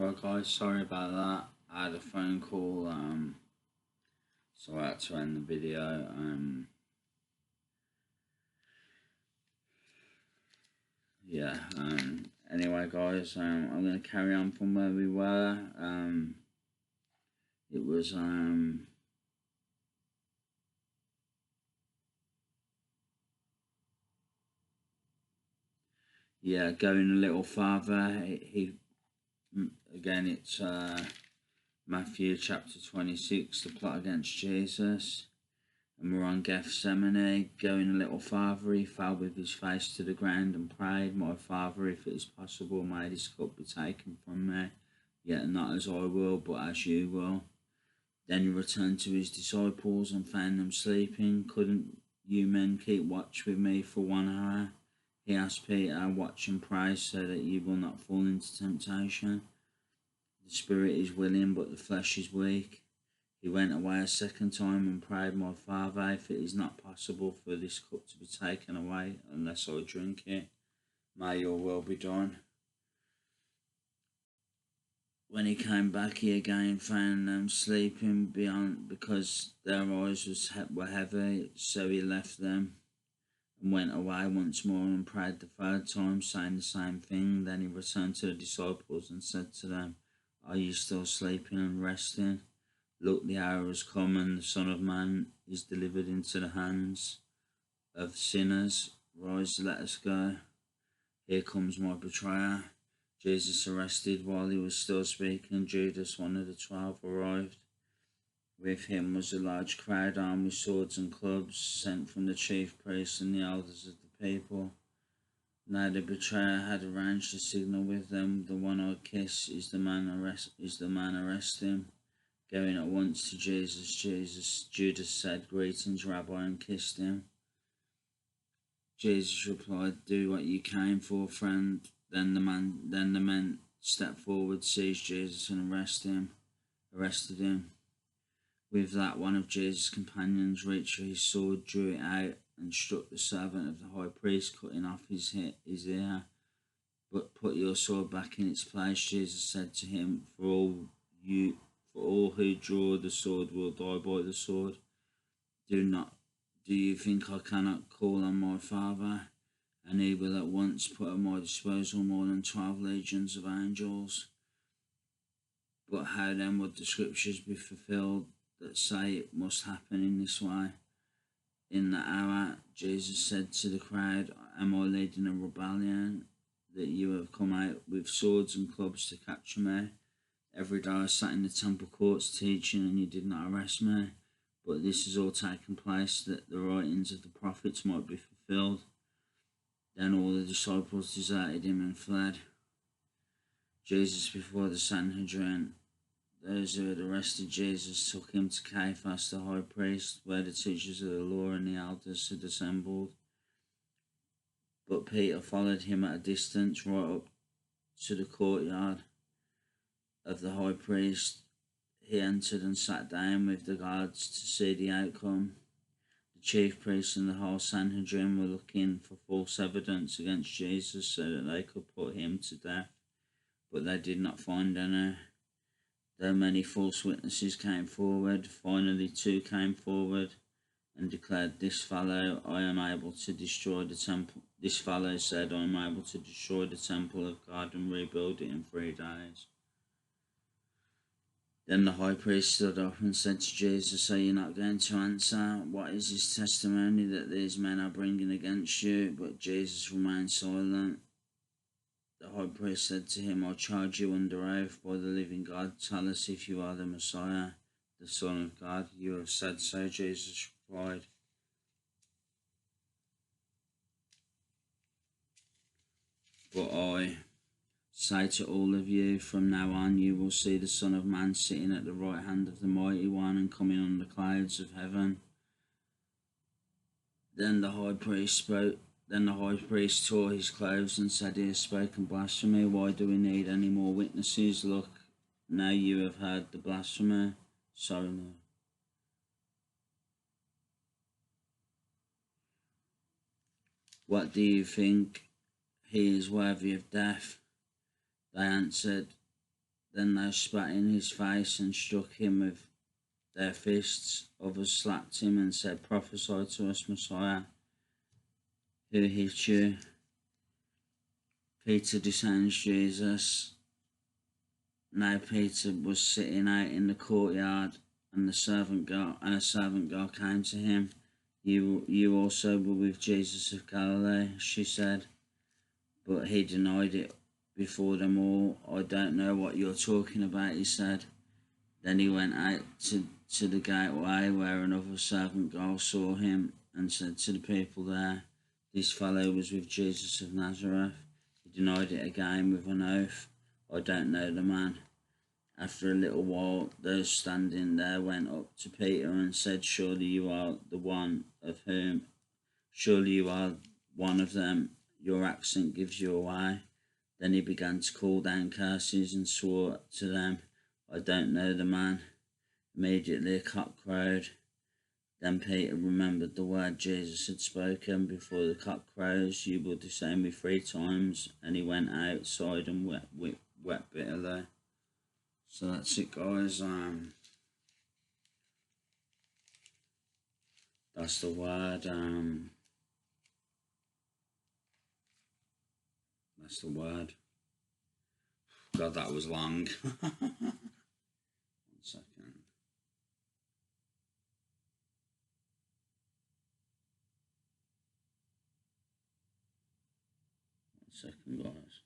Right guys, sorry about that. I had a phone call, so I had to end the video. Yeah, anyway guys, I'm going to carry on from where we were. It was, yeah, going a little farther. Again, it's Matthew chapter 26, the plot against Jesus. And we're on Gethsemane. Going a little farther, he fell with his face to the ground and prayed, "My Father, if it is possible, may this cup be taken from me. Yet not as I will, but as you will." Then he returned to his disciples and found them sleeping. "Couldn't you men keep watch with me for 1 hour?" He asked Peter, "Watch and pray so that you will not fall into temptation. The spirit is willing, but the flesh is weak." He went away a second time and prayed, "My Father, if it is not possible for this cup to be taken away unless I drink it, may your will be done." When he came back, he again found them sleeping because their eyes were heavy. So he left them and went away once more and prayed the third time, saying the same thing. Then he returned to the disciples and said to them, "Are you still sleeping and resting? Look, the hour has come, and the Son of Man is delivered into the hands of sinners. Rise, let us go. Here comes my betrayer." Jesus arrested while he was still speaking. Judas, one of the 12, arrived. With him was a large crowd armed with swords and clubs, sent from the chief priests and the elders of the people. Now the betrayer had arranged a signal with them. "The one I kiss is the man arrest him." Going at once to Judas said, "Greetings, Rabbi," and kissed him. Jesus replied, "Do what you came for, friend." Then the men stepped forward, seized Jesus, and arrested him. With that, one of Jesus' companions reached for his sword, drew it out, and struck the servant of the high priest, cutting off his ear. "But put your sword back in its place," Jesus said to him, For all who draw the sword will die by the sword. Do you think I cannot call on my Father, and he will at once put at my disposal more than 12 legions of angels? But how then would the scriptures be fulfilled that say it must happen in this way? In that hour, Jesus said to the crowd, "Am I leading a rebellion that you have come out with swords and clubs to capture me? Every day I sat in the temple courts teaching, and you did not arrest me. But this has all taken place that the writings of the prophets might be fulfilled." Then all the disciples deserted him and fled. Jesus before the Sanhedrin. Those who had arrested Jesus took him to Caiaphas the high priest, where the teachers of the law and the elders had assembled. But Peter followed him at a distance, right up to the courtyard of the high priest. He entered and sat down with the guards to see the outcome. The chief priests and the whole Sanhedrin were looking for false evidence against Jesus so that they could put him to death, but they did not find any. Though many false witnesses came forward, finally 2 came forward and declared, "This fellow I am able to destroy the temple." This fellow said, "I am able to destroy the temple of God and rebuild it in 3 days." Then the high priest stood up and said to Jesus, "Are you not going to answer? What is this testimony that these men are bringing against you?" But Jesus remained silent. The high priest said to him, "I charge you under oath by the living God. Tell us if you are the Messiah, the Son of God." "You have said so," Jesus replied. "But I say to all of you, from now on you will see the Son of Man sitting at the right hand of the Mighty One and coming on the clouds of heaven." Then the high priest tore his clothes and said, "He has spoken blasphemy. Why do we need any more witnesses? Look, now you have heard the blasphemy." Sorry, no. "What do you think? He is worthy of death." They answered, Then they spat in his face and struck him with their fists. Others slapped him and said, "Prophesy to us, Messiah. Who hit you?" Peter disowns Jesus. Now Peter was sitting out in the courtyard, and a servant girl came to him. You also were with Jesus of Galilee," she said. But he denied it before them all. "I don't know what you're talking about," he said. Then he went out to the gateway, where another servant girl saw him and said to the people there, "This fellow was with Jesus of Nazareth." He denied it again with an oath, "I don't know the man." After a little while, those standing there went up to Peter and said, Surely you are one of them. Your accent gives you away." Then he began to call down curses and swore to them, "I don't know the man." Immediately a cock crowed. Then Peter remembered the word Jesus had spoken, "Before the cock crows, you will disown me 3 times." And he went outside and wept bitterly. So that's it, guys. That's the word. That's the word. God, that was long. 1 second. 1 second, guys.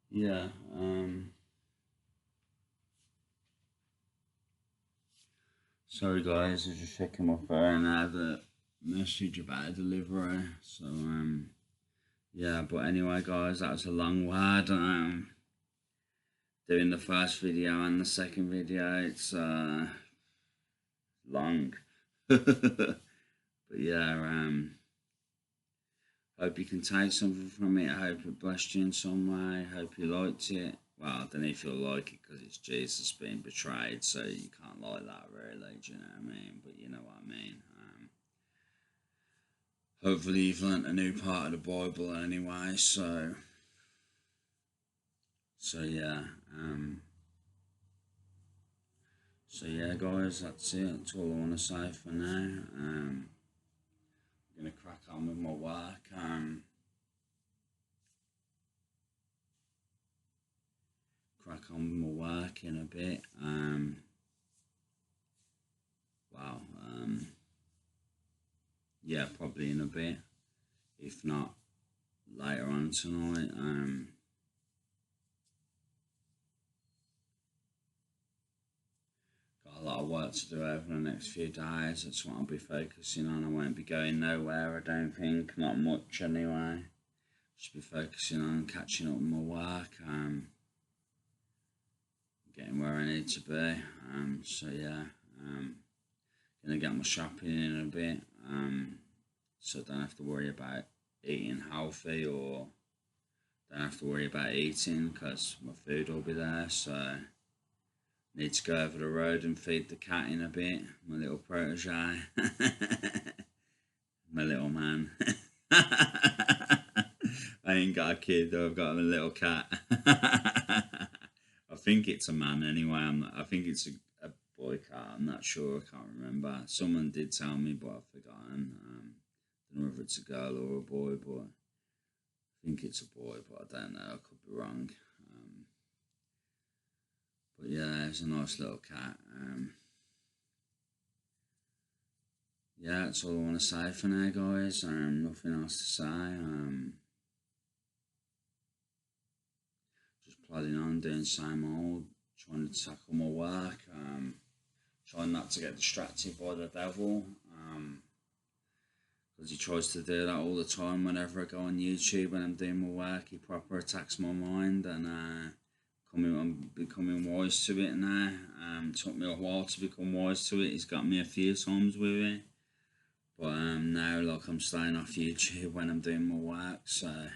Yeah. Sorry, guys. I was just checking my phone. I had a message about a delivery. So yeah. But anyway, guys, that was a long word. Doing the first video and the second video, it's long. But yeah. Hope you can take something from it. I hope it blessed you in some way. Hope you liked it. Well, I don't know if you'll like it because it's Jesus being betrayed, so you can't like that really, do you know what I mean? But you know what I mean. Hopefully you've learnt a new part of the Bible anyway, so yeah. So yeah, guys, that's it. That's all I want to say for now. I'm going to crack on with my work. Crack on with my work in a bit. Wow. Yeah, probably in a bit. If not later on tonight. Got a lot of work to do over the next few days. That's what I'll be focusing on. I won't be going nowhere, I don't think. Not much anyway. Just be focusing on catching up with my work. Getting where I need to be. So yeah. Gonna get my shopping in a bit. So I don't have to worry about eating healthy, or don't have to worry about eating because my food will be there. So need to go over the road and feed the cat in a bit, my little protege. My little man. I ain't got a kid though, I've got a little cat. I think it's a man anyway. I think it's a boy cat. I'm not sure, I can't remember. Someone did tell me, but I've forgotten. I don't know if it's a girl or a boy, but I think it's a boy, but I don't know, I could be wrong. But yeah, it's a nice little cat. Yeah, that's all I want to say for now, guys. Nothing else to say. Just plodding on, doing same old, trying to tackle my work. Trying not to get distracted by the devil. Because he tries to do that all the time. Whenever I go on YouTube and I'm doing my work, he proper attacks my mind, and I'm becoming wise to it now. It took me a while to become wise to it. He's got me a few times with it. But now, like, I'm staying off YouTube when I'm doing my work, so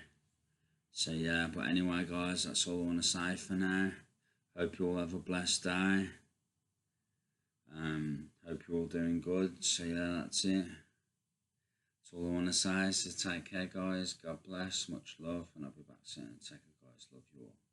So yeah, but anyway guys, that's all I want to say for now. Hope you all have a blessed day. Hope you're all doing good. So yeah, that's it. That's all I want to say. So take care guys. God bless. Much love. And I'll be back soon. Take care guys. Love you all.